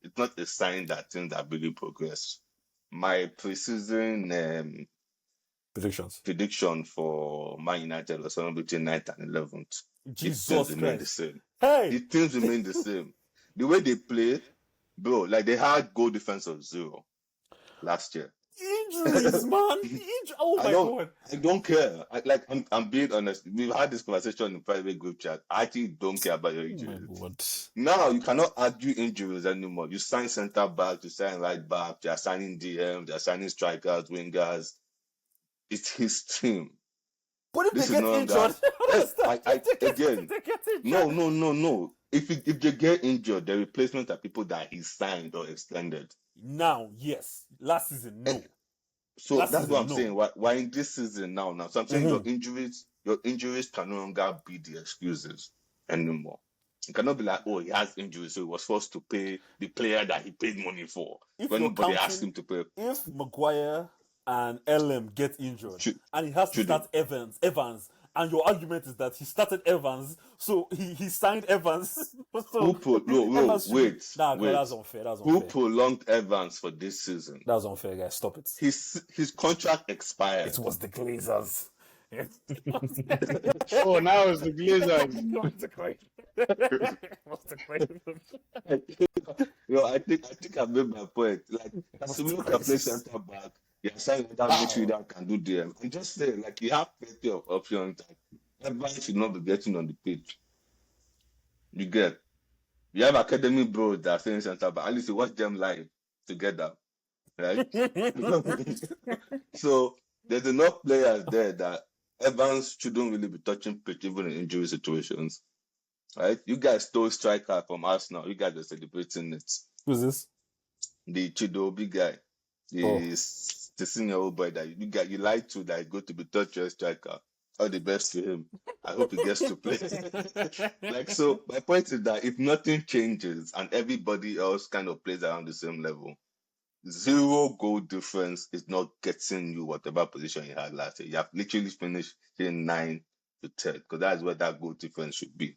it's not a sign that things are really progress. My preseason Predictions. prediction for Man United was somewhere between 9th and 11th. If things Jesus remain the Christ. same. Hey! If things remain the same. The way they play, bro, like they had goal defense of 0 last year. Injuries, man. Oh my God. I don't care. I'm being honest. We've had this conversation in private group chat. I actually don't care about your Oh my injuries. God. Now you cannot argue injuries anymore. You sign center back, you sign right back, they are signing DMs, they are signing strikers, wingers. It's his team. But if This they is get no longer. injured, Yes, if they get injured. No. If they get injured, the replacement are people that he signed or extended. Now, yes. Last season, no. So Last that's season, what I'm no. saying. Why in this season now? So I'm saying your injuries can no longer be the excuses anymore. It cannot be like, oh, he has injuries, so he was forced to pay the player that he paid money for If when you're nobody asked counting, him to pay. if Maguire and LM get injured and he has to Chudy. start Evans, and your argument is that he started Evans, so he signed Evans. So wait. Nah, wait. that's unfair. Who prolonged Evans for this season? That's unfair, guys. Stop it. His contract expired. It was the Glazers. Oh, now it's the Glazers. I think I made my point. Like, Casemiro can play center back. Yeah, sign that midfielder can do DM. I'm just saying, like, you have plenty of options. Like, everybody should not be getting on the pitch. You get. You have academy bros that are playing center back. At least you watch them live together, right? So there's enough players there that Evans shouldn't really be touching pitch even in injury situations, right? You guys stole striker from Arsenal. You guys are celebrating it. Who's this? The Chudy big guy, the senior old boy that you lied to that is going to be third choice striker. All the best to him. I hope he gets to play. Like, so my point is that if nothing changes and everybody else kind of plays around the same level, 0 goal difference is not getting you whatever position you had last year. You have literally finished in 9 to 10 because that's where that goal difference should be.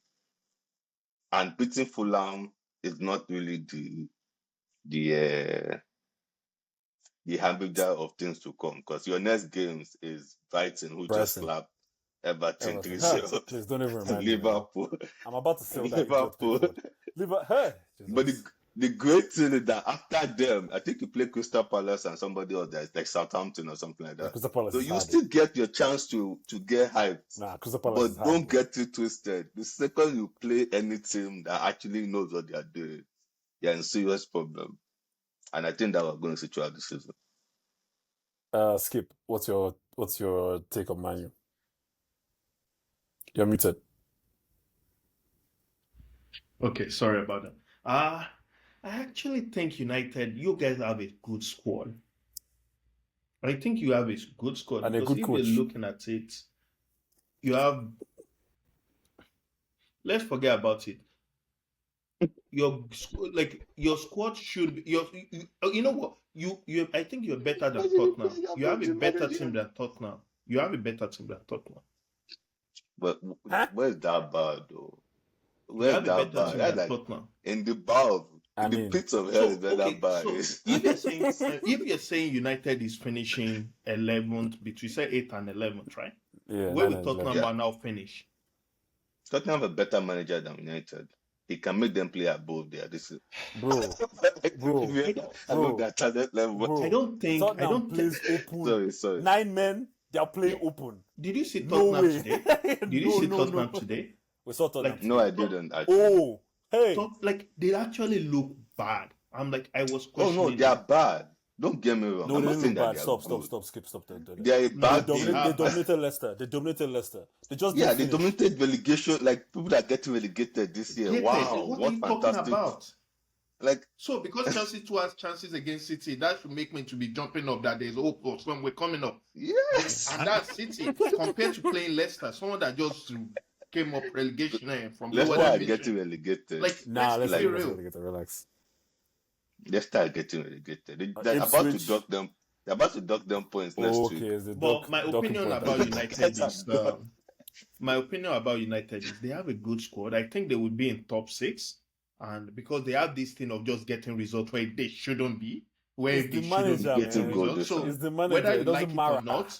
And beating Fulham is not really the harbinger of things to come because your next games is Brighton, who just slapped Everton 3-0. Please don't even remind Liverpool. me. I'm about to sell that. Liverpool. Hey, but the great thing is that after them, I think you play Crystal Palace and somebody else that's like Southampton or something like that. Crystal Palace so you still get your chance to get hyped. Crystal Palace but don't get it twisted. The second you play any team that actually knows what they are doing, you're in serious problem. And I think that we're going to see throughout the season. Skip, what's your take on Man U? You're muted. Okay, sorry about that. I actually think United, you guys have a good squad. I think you have a good squad. And a good coach. If you're looking at it, you have... Let's forget about it. Your squad should be... You know what? I think you're better than Tottenham. You have a better team than Tottenham. But where's that bad, though? Where's that bad? That's like in the bow, in the pits of hell is where that bad is. If you're saying United is finishing 11th, between say 8th and 11th, right? Yeah. Where will Tottenham now finish? Tottenham have a better manager than United. He can make them play above there. This is bro. That talent level. Bro. I don't think. Plays open. Sorry. 9 men, they are playing open. Did you see Tottenham today? Did you see Tottenham today? We saw Tottenham. No, I didn't. Actually. Hey. They actually look bad. I'm like, I was questioning. Oh no, they are bad. Don't get me wrong. No, they look bad. Stop, skip, stop. They are a bad team. They dominated Leicester. They dominated relegation. Like people that get relegated this year. Wow, what fantastic! About? Like so, because Chelsea too has chances against City, that should make me to be jumping up that there's hope when we're coming up. Yes, and that's City compared to playing Leicester, someone that just came up relegation from Leicester are getting relegated. Like, let's be real. Relax. Leicester are getting relegated. They're about to dock them. They're about to dock them points next week. But my opinion about United is they have a good squad. I think they would be in top 6, and because they have this thing of just getting results where they shouldn't be, where they shouldn't be getting results. So it's the manager. Whether you like it or not,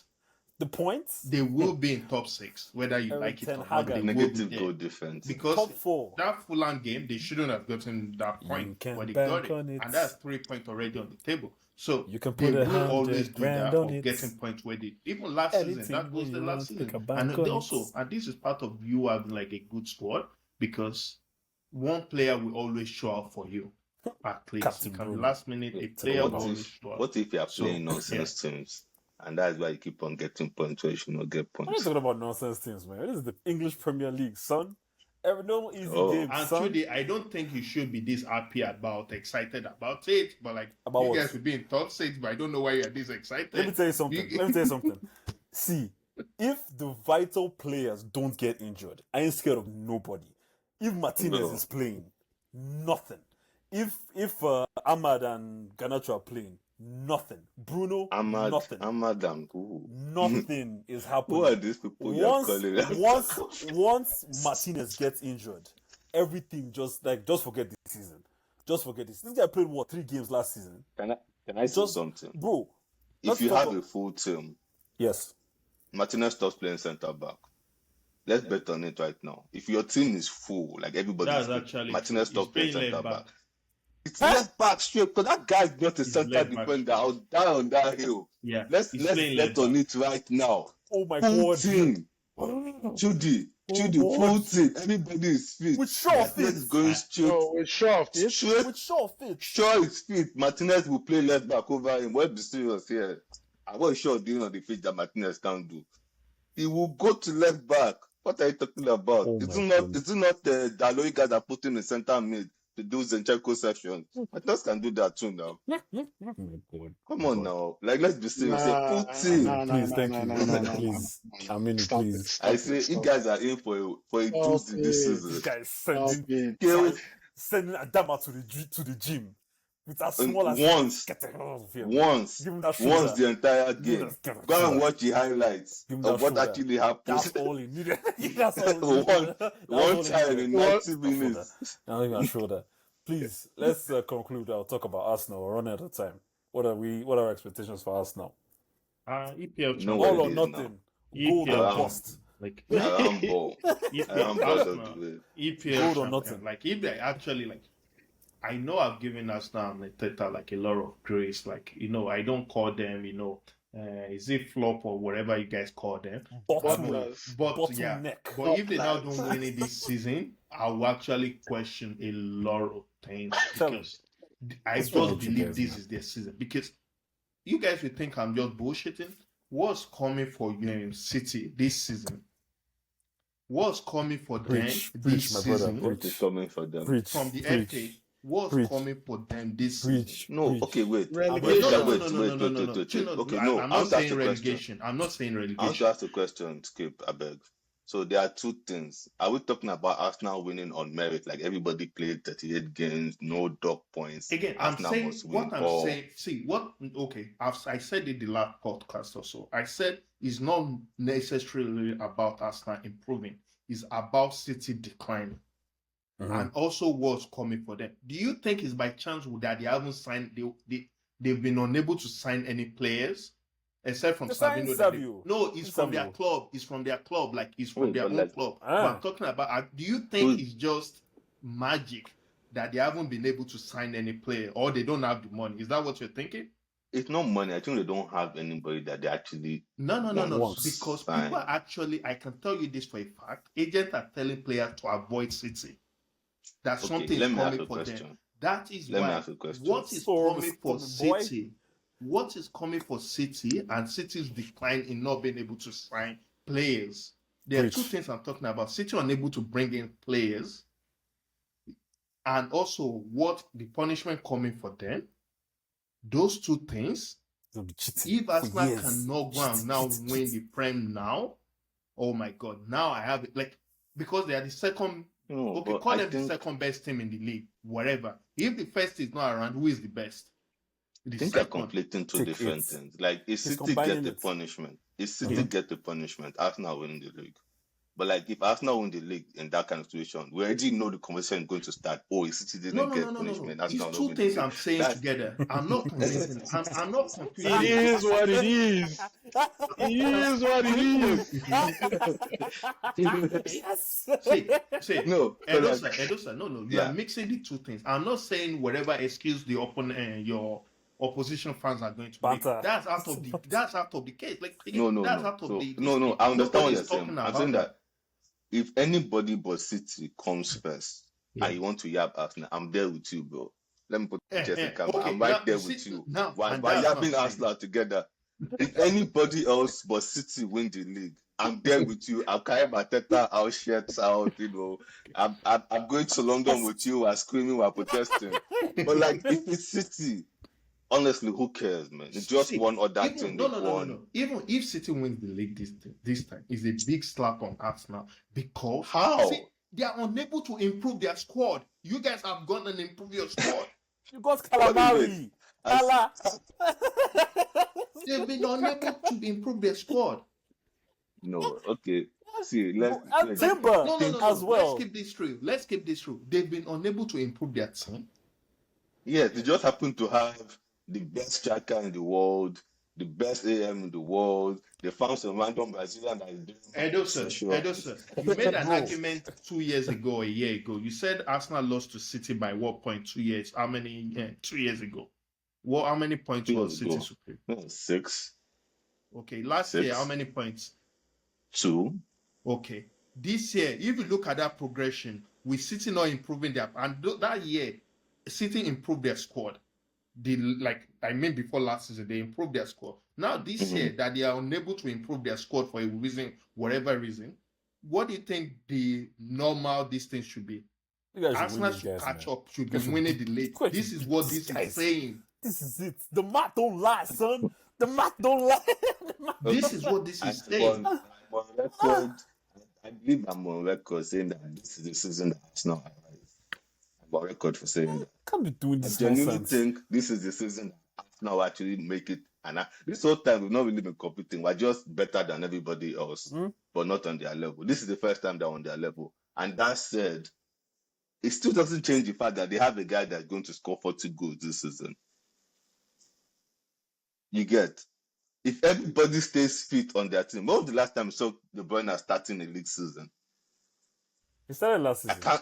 the points they will be in top 6. Whether you like it or not, they negative will be goal difference. Because top 4. That Fulham game, they shouldn't have gotten that point where they got it, and that's 3 points already on the table. So you can put they will always do that on of getting points where they even last season. That was the last season, and they also, and this is part of you having like a good squad because one player will always show up for you. At least last minute, a player will always show up. What if you are playing nonsense teams? And that's why you keep on getting points where you should not get points. I'm not talking about nonsense teams, man. This is the English Premier League, son. No easy game, and son. Trudy, I don't think you should be this excited about it. But like, about you what? guys will be in top 6, but I don't know why you're this excited. Let me tell you something. See, if the vital players don't get injured, I ain't scared of nobody. If Martinez is playing, nothing. If Ahmad and Garnacho are playing, nothing. Bruno, nothing. Ahmad and who? Nothing is happening. Who are these people you're calling? Once Martinez gets injured, everything just forget this season. Just forget this. This guy played 3 games last season. Can I say something? Bro, if you have a full team, yes, Martinez stops playing centre back. Let's bet on it right now. If your team is full, like everybody, Martinez stops playing centre back. It's left back straight because that guy's not a He's center left back defender. I'll die on that hill. Yeah, Let's he's playing bet left on back. it right now. Oh my Full God. team. Oh Chudy, full God. team. Everybody is fit. With sure Martinez fit. is going straight. No, with Shaw, Straight. With sure fit. Sure is fit. Martinez will play left back over him. Let's be serious here. And what is Shaw doing on the pitch that Martinez can't do? He will go to left back. What are you talking about? Oh Is my it not? goodness. Is it not the Dalot guys that put him in center mid to do Zinchenko session? Martinez can do that too now. Oh my God. Come on now. Like, let's be serious. Nah, Full team. nah, nah, Please, nah, thank nah, you. nah, nah, nah, Please. nah. I mean, Stop please. it. Stop I it, say, stop you guys are in for a Stop doozy this it. This season. guy is Stop sending it. Adama to the gym with as And small as once, get the hell out of here. once Give him that the shoulder. entire Give him game. that Go and shoulder. watch the highlights Give him of that what shoulder. actually happened. That's all he needed. That's all he needed. One time in 90 minutes. Not even a shoulder. Please, let's conclude. I'll talk about Arsenal. We're running out of time. What are our expectations for Arsenal? EPL No All what or it is nothing. now. Gold EPL. or bust. Like Arambo. EPL, Arambo Arsenal, of the way. EPL Gold or champion. nothing. Like if they actually like, I know I've given Arsenal and Arteta like a lot of grace. Like I don't call them is it flop or whatever you guys call them. Bottom, But yeah, neck. but if they now don't win it this season, I will actually question a lot of things Tell because I What's wrong just with you believe guys, this man? is their season. Because you guys will think I'm just bullshitting. What's coming for City this season? What's coming for Preach, them preach, this my brother. season What is coming for them? Preach. from the preach, FA? What's preach, coming for them this season? preach. No, preach. okay, wait. Relegation. No. Wait. No, Okay, no. I'm I not want to ask saying a question. relegation. I'm not saying I want to relegation. ask a question, Skip, I beg. So there are two things. Are we talking about Arsenal winning on merit? Like everybody played 38 games, no dog points. Again, I'm Arsenal saying must win what I'm all. saying. See what? Okay, I said it the last podcast or so. I said it's not necessarily about Arsenal improving. It's about City declining, and also what's coming for them. Do you think it's by chance that they haven't signed? They've been unable to sign any players except from They signed Savino. Savio. No, it's from their Savio. club. It's from their club. Like it's from Wait, their but own like- club. Ah. But I'm talking about. Do you think it's just magic that they haven't been able to sign any player, or they don't have the money? Is that what you're thinking? It's not money. I think they don't have anybody that they actually. No. Once. Because Fine. people are actually, I can tell you this for a fact, agents are telling players to avoid City. That Okay, something let is me ask coming a for them. question. That is Let me why. ask a question. What is So, coming for boy. City? What is coming for City and City's decline in not being able to sign players? There are Preach. two things I'm talking about. City unable to bring in players, and also what the punishment coming for them. Those two things. They'll be cheating If for Arsenal years. cannot go and now win the Prem now, oh my God, now I have it. Like, because they are the second, No, okay, but call I them the think, second best team in the league, whatever. If the first is not around, who is the best? The I think they're second. conflicting two Take different it. things. Like, if City combining get the it. punishment, if City Yeah. get the punishment, Arsenal win the league. But like, if Arsenal win the league in that kind of situation, we already know the conversation is going to start. Oh, if City didn't get punishment, Arsenal It's don't two win the things league. I'm saying That's- together. I'm not convincing. I'm not It confusing. is what it is. It is what it is. Yes. See, No, but like- Edosa, no, you Yeah. are mixing the two things. I'm not saying whatever excuse the opponent, your opposition fans are going to make. Banter. That's out of the case. Like No. that's out of So, the no. I understand what nobody's you're saying. talking I'm about saying that if anybody but City comes first Yeah. and you want to yab Arsenal, I'm there with you, bro. Let me put Jessica. okay, I'm right now, there you with see, you. now, Why and that's yapping not Arsenal together? If anybody else but City win the league, I'm there with you. I'll carry my teta, I'll shirts out, I'm going to London with you, we're screaming, we're protesting. But like, if it's City, honestly, who cares, man? It's just See, one other even, thing. no. Even if City wins the league this time, it's a big slap on Arsenal because How? see, they are unable to improve their squad. You guys have gone and improved your squad. You got What is calamari. it? Cala. They've been unable to improve their squad. No, okay. See, let's And Timber No. as well. Let's keep this true. They've been unable to improve their team. yes, they just happen to have the best striker in the world, the best AM in the world. They found some random Brazilian that is doing Edosa, you made an Bro. argument 2 years ago, a year ago. You said Arsenal lost to City by what point 2 years? How many? 2 years ago. How many points 2 was years City ago. supreme? No, 6, Okay, last year, how 6, many points? 2. Okay. This year, if you look at that progression, with City not improving their, and that year, City improved their squad. Before last season, they improved their squad. Now this year, that they are unable to improve their squad for a reason, whatever reason, what do you think the normal distance should be? You guys should Arsenal win these should guys, catch man. up, should You be guys should winning beat- the league. you guys This should is beat what these this guys. is saying. This is it. The math don't lie, son. The math don't lie. The math This don't is lie. what this I'm is saying. on record. I believe I'm on record saying that this is the season that Arsenal arrives. I'm on record for saying that. Can't be doing I this genuinely nonsense. think this is the season that Arsenal actually make it. And this whole time we've not really been competing. We're just better than everybody else, but not on their level. This is the first time they're on their level. And that said, it still doesn't change the fact that they have a guy that's going to score 40 goals this season. You get, if everybody stays fit on their team, when was the last time you saw De Bruyne starting a league season? He started last I season.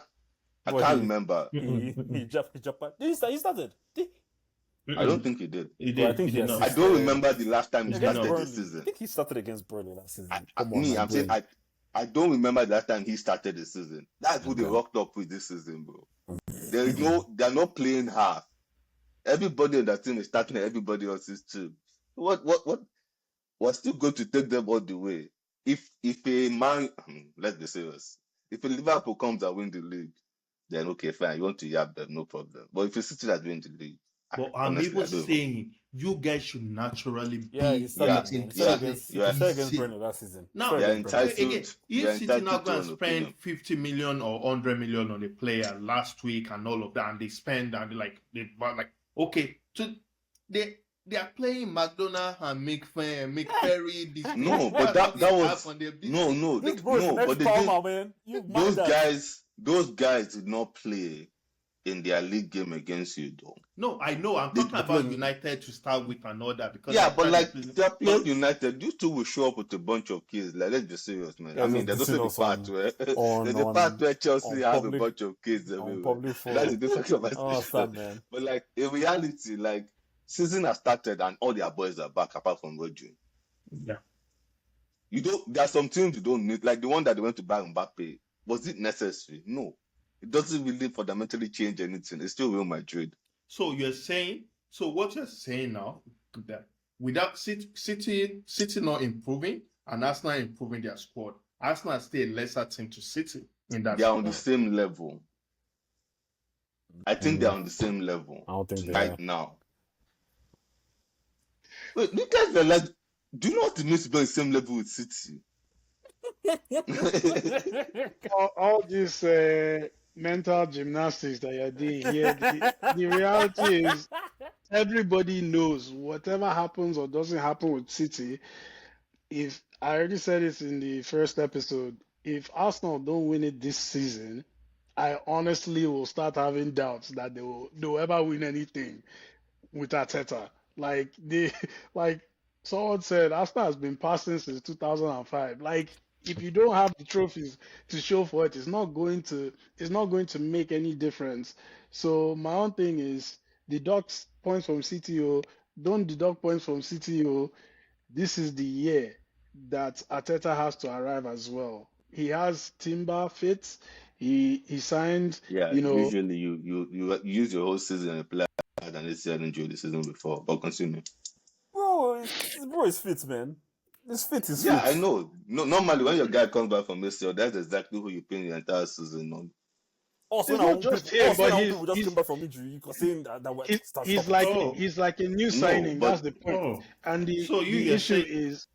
can't remember. He started. I don't think he did. He Well, I did. think He he did has not. I don't remember the last time he Against started Burnley. this season. I think he started against Burnley last season. I'm saying I don't remember the last time he started the season. That's who they rocked up with this season, bro. They're not playing half. Everybody on that team is starting at everybody else's team. What's still going to take them all the way? If a man, let's be serious. If a Liverpool comes and win the league, then okay, fine. You want to yab them, no problem. But if a City that win the league, But I'm honestly, even I don't saying you guys should naturally be He started against City. Burnley last season. Now, Started they're against Burnley. entitled. if City now go and to an spend opinion. 50 million or 100 million on a player last week and all of that, and they spend and okay, so they are playing McDonough and McFerry. No, but that was no. This bro is the But next Palmer, man. You those mad those guys did not play in their league game against you, though. No, I know. I'm talking about United to start with and all that because but like they're playing United, you two will show up with a bunch of kids. Like, let's be serious, man. Yeah, I mean, there's also the part where there's a part where Chelsea has a bunch of kids. That's a different conversation. Man. But like in reality, like season has started and all their boys are back apart from Rodri. Yeah. There are some teams you don't need, like the one that they went to buy Mbappe. Was it necessary? No. It doesn't really fundamentally change anything. It's still Real Madrid. So what you're saying now, that without City not improving and Arsenal improving their squad, Arsenal is still a lesser team to City in that. They are on the same level. I think they're on the same level. I don't think they right are. now. Wait, you guys are like, do you know what it means to be on the same level with City? all this mental gymnastics that you're doing here, the reality is everybody knows whatever happens or doesn't happen with City. If I already said it in the first episode, if Arsenal don't win it this season, I honestly will start having doubts that they'll ever win anything with Arteta. Like someone said, Arsenal has been passing since 2005. Like, if you don't have the trophies to show for it, it's not going to make any difference. So my own thing is deduct points from CTO, don't deduct points from CTO. This is the year that Arteta has to arrive as well. He has Timber fit. He signed. Usually you use your whole season and play than this year enjoy the season before. But continue. Bro is fit, man. This fit is fit. Yeah, I know. No, normally when your guy comes back from ACL, that's exactly who you pay the entire season on. Also, not just him, but people just came back from injury. You can say that he's like a new signing. That's the point. And the issue is,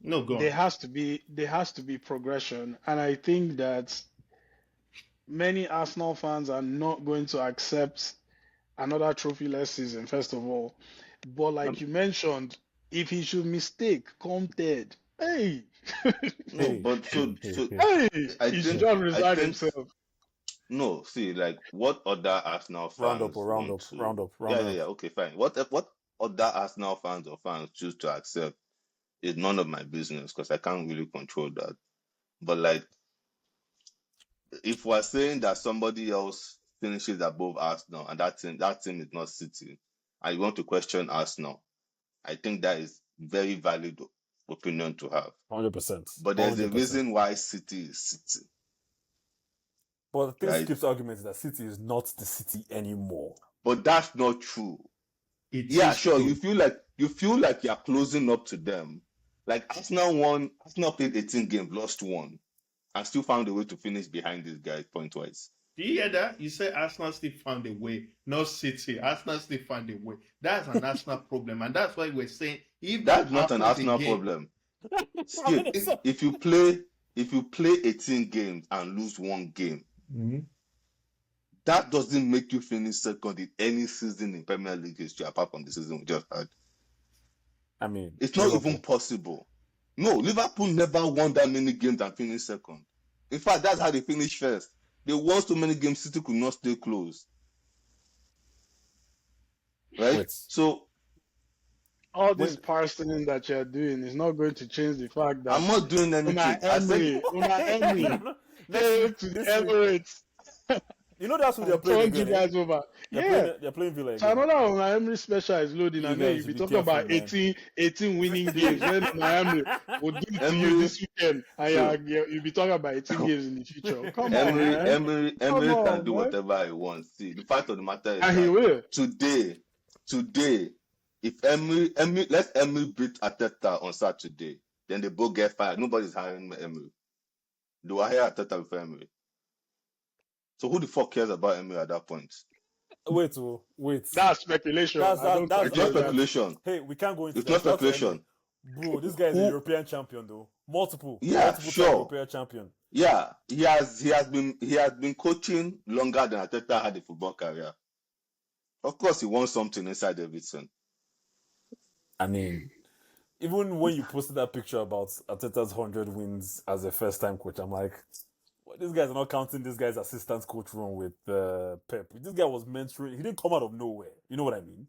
no, go on. There has to be progression, and I think that many Arsenal fans are not going to accept another trophy-less season. First of all, but like you mentioned, if he should mistake, come third. Hey, no, but so he should just resign himself. No, see, like what other Arsenal fans round up. Yeah, okay, fine. What other Arsenal fans or fans choose to accept is none of my business because I can't really control that. But like, if we're saying that somebody else finishes above Arsenal and that team is not City, and you want to question Arsenal, I think that is very valid opinion to have. 100%. But there's a 100%. reason why City is City. But the thing Right? Skip's argument is that City is not the City anymore. But that's not true. It Yeah, is sure. true. You feel like you're closing up to them. Like Arsenal played 18 games, lost one, and still found a way to finish behind these guys point-wise. Do you hear that? You say Arsenal still found a way, not City. Arsenal still found a way. That's an Arsenal problem, and that's why we're saying if That's that not an happens Arsenal again, problem. Skip, if you play 18 games and lose one game, that doesn't make you finish second in any season in Premier League history apart from the season we just had. I mean, It's not even possible. No, Liverpool never won that many games and finished second. In fact, that's how they finished first. They won so many games, City could not stay close. Right? Wait. So All this parsing that you're doing is not going to change the fact that I'm not doing anything. Una Emery came to the Emirates. You know that's who they're playing you again. guys over. They're playing Villa So again. another Una Emery special is loading, and then guys you'll be should be talking about careful, 18 winning games. When Una Emery will do it to you this weekend, and you'll be talking about 18 games in the future. Come on, man. Emery Come can on, do man. whatever he wants. See, the fact of the matter is And he that will. today, if Emery let Emery beat Arteta on Saturday, then they both get fired. Nobody's hiring Emery. They will hire Arteta before Emery. So who the fuck cares about Emery at that point? Wait. That's speculation. That's I don't It's not agree. speculation. Hey, we can't go into It's that. not speculation. Bro, this guy is a European champion though. Multiple Yeah, time sure. European champion. Yeah, he has been coaching longer than Arteta had a football career. Of course, he wants something inside everything. I mean, even when you posted that picture about Arteta's 100 wins as a first-time coach, I'm like, well, these guys are not counting this guy's assistant coach run with Pep. This guy was mentoring. He didn't come out of nowhere. You know what I mean?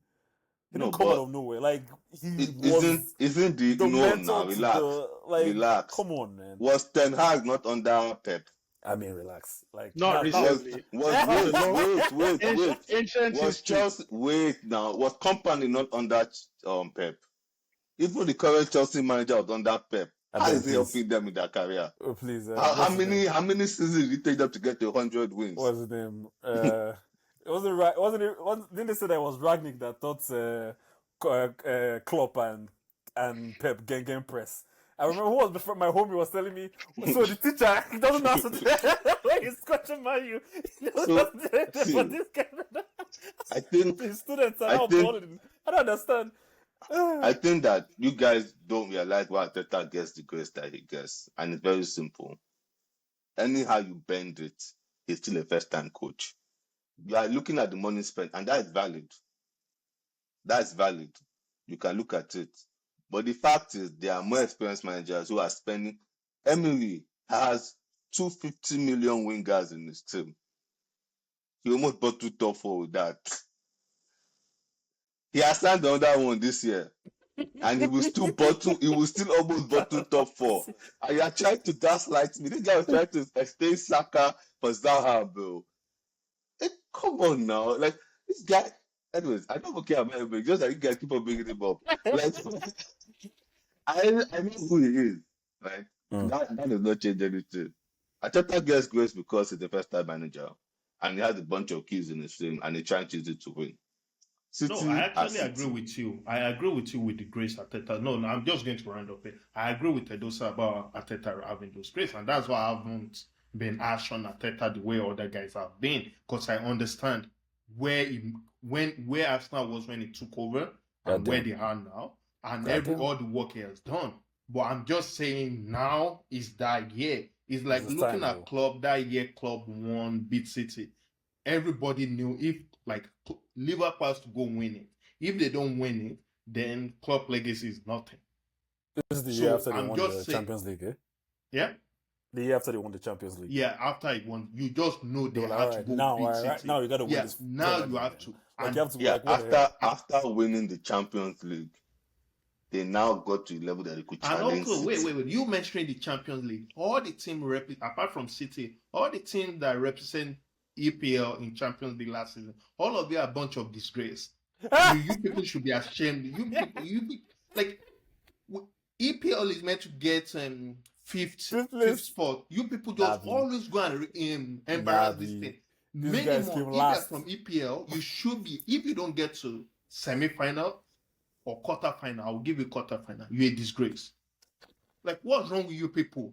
He didn't come out of nowhere. Like Isn't the no mentor now? to Relax. Relax. Come on, man. Was Ten Hag not under Pep? I mean, relax. Like Not recently. Wait. Ancient Was history. Chelsea was Company not under Pep? Even the current Chelsea manager was under Pep. How is he helping them in their career? Oh, please. How many seasons did it take them to get to 100 wins? What's his name? It wasn't right. Didn't they say that it was Ragnick that thought Klopp and Pep gang press? I remember who was before my homie was telling me. So the teacher he doesn't answer. When he's coaching you, but this guy. I think his students are not balling. I don't understand. I think that you guys don't realize why Arteta gets the grace that he gets, and it's very simple. Anyhow you bend it, he's still a first-time coach. You are looking at the money spent, and that is valid. That's valid. You can look at it. But the fact is, there are more experienced managers who are spending. Emery has 250 million wingers in his team. He almost bought 2 top 4 with that. He has signed another one this year. And he will still almost bottle top 4. And you are trying to gaslight me. This guy was trying to explain Saka for Zaha, bro. Come on now. Like, this guy. Anyways, I don't care about him, just that you guys keep on bringing him up. Like, I know who he is, right? That does not change anything. Arteta gets grace because he's the first-time manager. And he has a bunch of keys in his team, and he tries to use it to win. No, I actually agree with you. I agree with you with the grace Arteta. No, I'm just going to round up it. I agree with Edosa about Arteta having those grace, and that's why I haven't been harsh on Arteta the way other guys have been, because I understand where Arsenal was when he took over and where they are now, and all the work he has done. But I'm just saying now is that year. It's like looking at club that year. Club won, beat City. Everybody knew if like Liverpool has to go win it. If they don't win it, then club legacy is nothing. This is the year after they won the Champions League, eh? Yeah. The year after they won the Champions League. Yeah, after it won, you just know they have to go now, beat City. Now you got to win this. Now you have to. Like you have to Yeah, like what the hell? after winning the Champions League, they now got to a level that they could And challenge also, City. wait. You mentioned the Champions League. All the team apart from City, all the teams that represent EPL in Champions League last season, all of you are a bunch of disgrace. You people should be ashamed. Like EPL is meant to get fifth spot. You people just always go and embarrass this thing. These guys Minimum, came if you're last. from EPL, you should be. If you don't get to semi-final or quarter-final, I will give you quarter-final. You're a disgrace. Like, what's wrong with you people?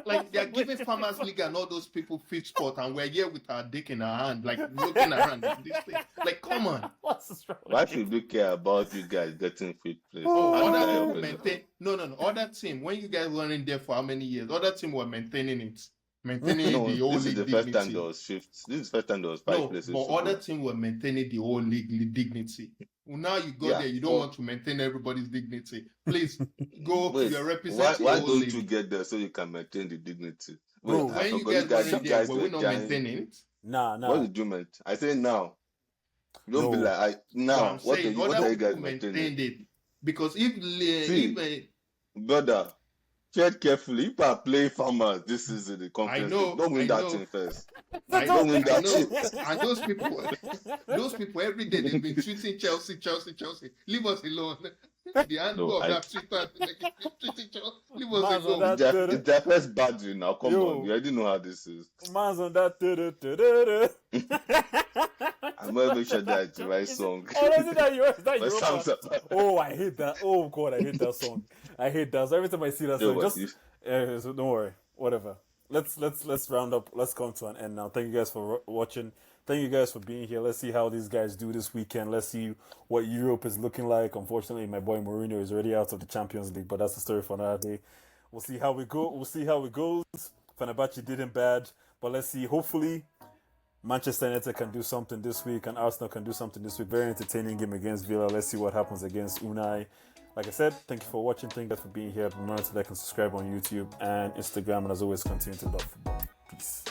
Like, they're giving Farmers League and all those people fifth spot, and we're here with our dick in our hand, like looking around at this thing. Like, come on. What's wrong? Why should we care about you guys getting fifth place? Other people maintain. No. Other team, when you guys were in there for how many years? Other team were maintaining it. Maintaining No, the whole this is league the dignity. first time there was fifth. This is the first time there was five No, places. but so other team were maintaining the whole league dignity. Well, now you go there, you don't want to maintain everybody's dignity. Please go to your representative. Why don't you get there so you can maintain the dignity? Bro, when you guys were in there, were we not maintaining it? Nah. What did you mean? I say now. Don't be like now. So I'm what are you guys maintained maintaining? it? Because if Brother, tread carefully. If I play Farmers, this is the conference. Don't win that thing first. Don't win that thing. And those people every day they've been tweeting Chelsea. Leave us alone. The handle of that Twitter, tweeting Chelsea. Leave us alone. It's their first battery now. Come on, you already know how this is. Man's on that. I'm gonna make sure that it's the right song. Oh, is it that Europa? Oh, I hate that. Oh God, I hate that song. I hate that. So every time I see that song, so don't worry. Whatever. Let's round up. Let's come to an end now. Thank you guys for watching. Thank you guys for being here. Let's see how these guys do this weekend. Let's see what Europe is looking like. Unfortunately, my boy Mourinho is already out of the Champions League, but that's a story for another day. We'll see how we go. We'll see how it goes. Fenerbahce didn't bad, but let's see. Hopefully, Manchester United can do something this week and Arsenal can do something this week. Very entertaining game against Villa. Let's see what happens against Unai. Like I said, thank you for watching. Thank you guys for being here. Remember to like and subscribe on YouTube and Instagram. And as always, continue to love football. Peace.